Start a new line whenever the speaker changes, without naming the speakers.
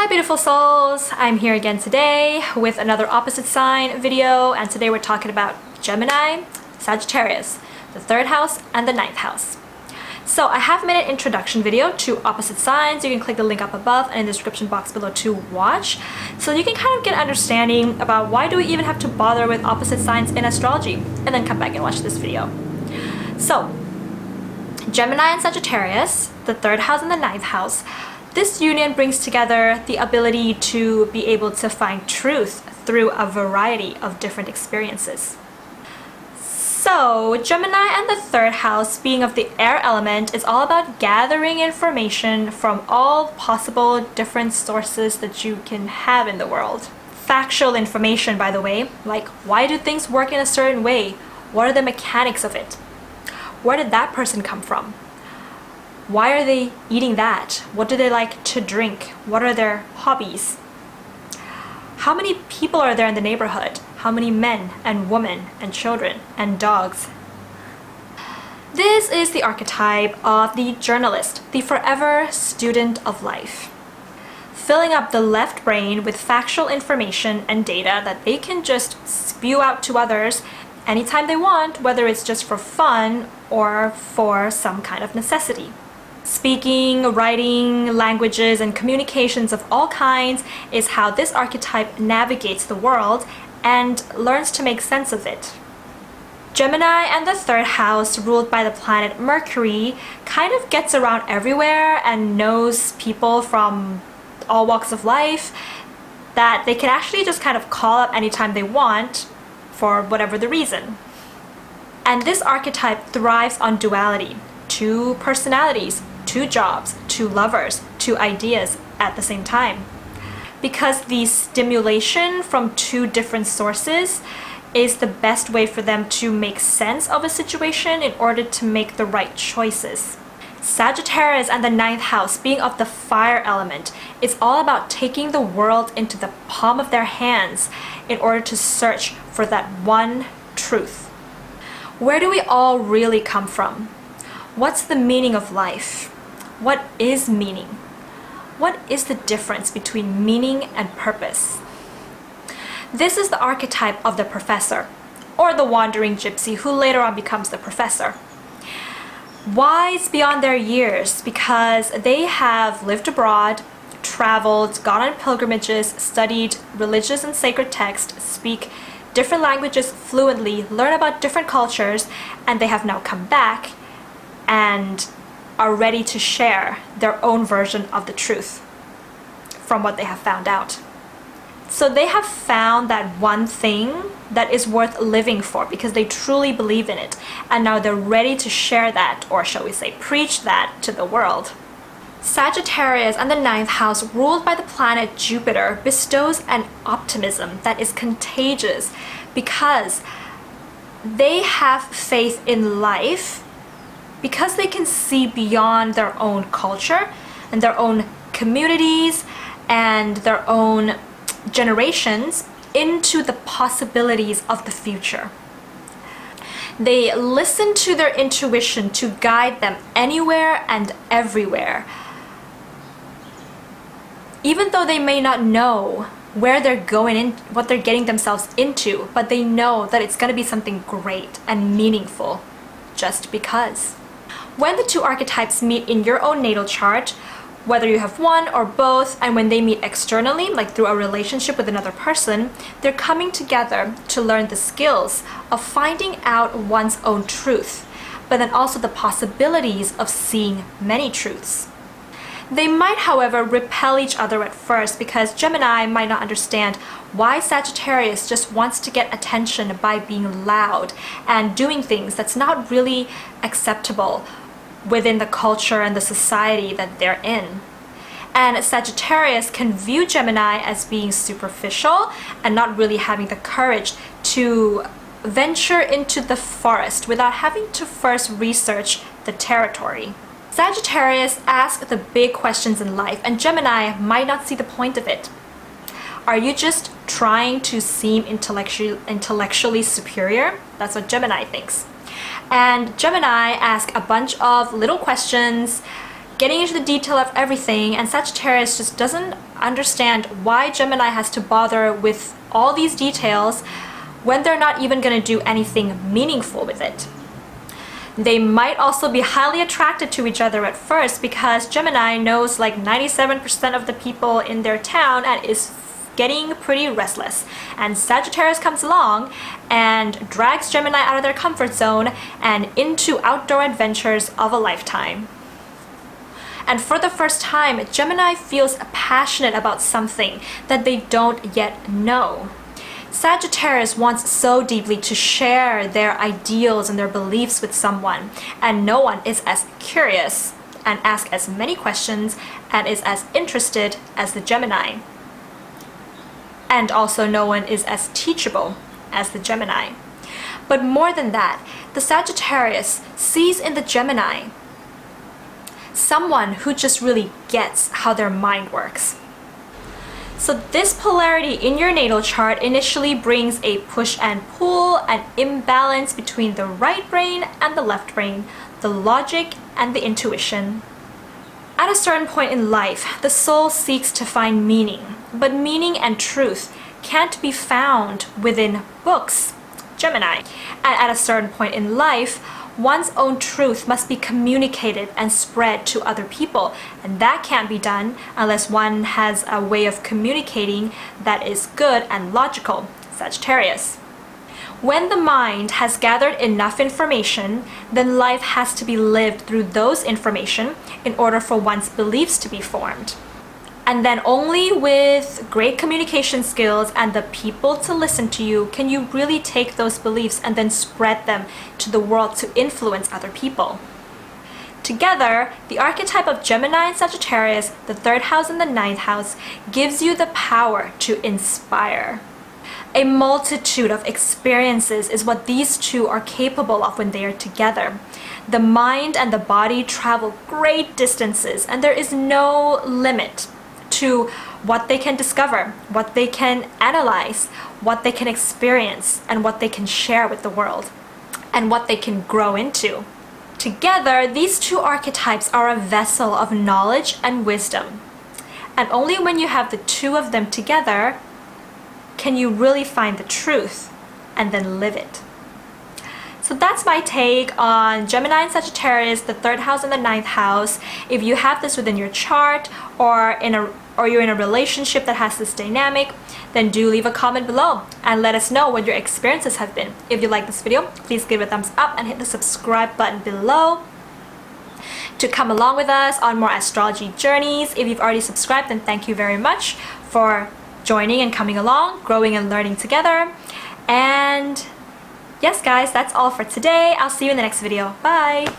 Hi beautiful souls, I'm here again today with another opposite sign video, and today we're talking about Gemini, Sagittarius, the 3rd house and the 9th house. So I have made an introduction video to opposite signs. You can click the link up above and in the description box below to watch, so you can kind of get an understanding about why do we even have to bother with opposite signs in astrology, and then come back and watch this video. So Gemini and Sagittarius, the 3rd house and the 9th house, this union brings together the ability to be able to find truth through a variety of different experiences. So Gemini and the 3rd house, being of the air element, is all about gathering information from all possible different sources that you can have in the world. Factual information, by the way, like why do things work in a certain way? What are the mechanics of it? Where did that person come from? Why are they eating that? What do they like to drink? What are their hobbies? How many people are there in the neighborhood? How many men and women and children and dogs? This is the archetype of the journalist, the forever student of life, filling up the left brain with factual information and data that they can just spew out to others anytime they want, whether it's just for fun or for some kind of necessity. Speaking, writing, languages, and communications of all kinds is how this archetype navigates the world and learns to make sense of it. Gemini and the 3rd house, ruled by the planet Mercury, kind of gets around everywhere and knows people from all walks of life that they can actually just kind of call up anytime they want for whatever the reason. And this archetype thrives on duality, 2 personalities, 2 jobs, 2 lovers, 2 ideas at the same time. Because the stimulation from 2 different sources is the best way for them to make sense of a situation in order to make the right choices. Sagittarius and the 9th house, being of the fire element, is all about taking the world into the palm of their hands in order to search for that one truth. Where do we all really come from? What's the meaning of life? What is meaning? What is the difference between meaning and purpose? This is the archetype of the professor, or the wandering gypsy who later on becomes the professor. Wise beyond their years because they have lived abroad, traveled, gone on pilgrimages, studied religious and sacred texts, speak different languages fluently, learn about different cultures, and they have now come back and are ready to share their own version of the truth from what they have found out. So they have found that one thing that is worth living for because they truly believe in it, and now they're ready to share that, or shall we say preach that, to the world. Sagittarius and the 9th house, ruled by the planet Jupiter, bestows an optimism that is contagious because they have faith in life, because they can see beyond their own culture and their own communities and their own generations into the possibilities of the future. They listen to their intuition to guide them anywhere and everywhere. Even though they may not know where they're going in, what they're getting themselves into, but they know that it's going to be something great and meaningful just because. When the 2 archetypes meet in your own natal chart, whether you have one or both, and when they meet externally, like through a relationship with another person, they're coming together to learn the skills of finding out one's own truth, but then also the possibilities of seeing many truths. They might, however, repel each other at first because Gemini might not understand why Sagittarius just wants to get attention by being loud and doing things that's not really acceptable within the culture and the society that they're in. And Sagittarius can view Gemini as being superficial and not really having the courage to venture into the forest without having to first research the territory. Sagittarius asks the big questions in life, and Gemini might not see the point of it. Are you just trying to seem intellectually superior? That's what Gemini thinks. And Gemini asks a bunch of little questions, getting into the detail of everything, and Sagittarius just doesn't understand why Gemini has to bother with all these details when they're not even going to do anything meaningful with it. They might also be highly attracted to each other at first because Gemini knows like 97% of the people in their town and is getting pretty restless. And Sagittarius comes along and drags Gemini out of their comfort zone and into outdoor adventures of a lifetime. And for the first time, Gemini feels passionate about something that they don't yet know. Sagittarius wants so deeply to share their ideals and their beliefs with someone, and no one is as curious and asks as many questions and is as interested as the Gemini. And also no one is as teachable as the Gemini. But more than that, the Sagittarius sees in the Gemini someone who just really gets how their mind works. So this polarity in your natal chart initially brings a push and pull, an imbalance between the right brain and the left brain, the logic and the intuition. At a certain point in life, the soul seeks to find meaning, but meaning and truth can't be found within books, Gemini. And at a certain point in life, one's own truth must be communicated and spread to other people, and that can't be done unless one has a way of communicating that is good and logical, Sagittarius. When the mind has gathered enough information, then life has to be lived through those information in order for one's beliefs to be formed. And then only with great communication skills and the people to listen to you can you really take those beliefs and then spread them to the world to influence other people. Together, the archetype of Gemini and Sagittarius, the 3rd house and the 9th house, gives you the power to inspire. A multitude of experiences is what these two are capable of when they are together. The mind and the body travel great distances, and there is no limit to what they can discover, what they can analyze, what they can experience, and what they can share with the world, and what they can grow into. Together, these two archetypes are a vessel of knowledge and wisdom. And only when you have the two of them together can you really find the truth and then live it. So that's my take on Gemini and Sagittarius, the 3rd house and the 9th house. If you have this within your chart or you're in a relationship that has this dynamic, then do leave a comment below and let us know what your experiences have been. If you like this video, please give it a thumbs up and hit the subscribe button below to come along with us on more astrology journeys. If you've already subscribed, then thank you very much for joining and coming along, growing and learning together. And yes guys, that's all for today. I'll see you in the next video. Bye!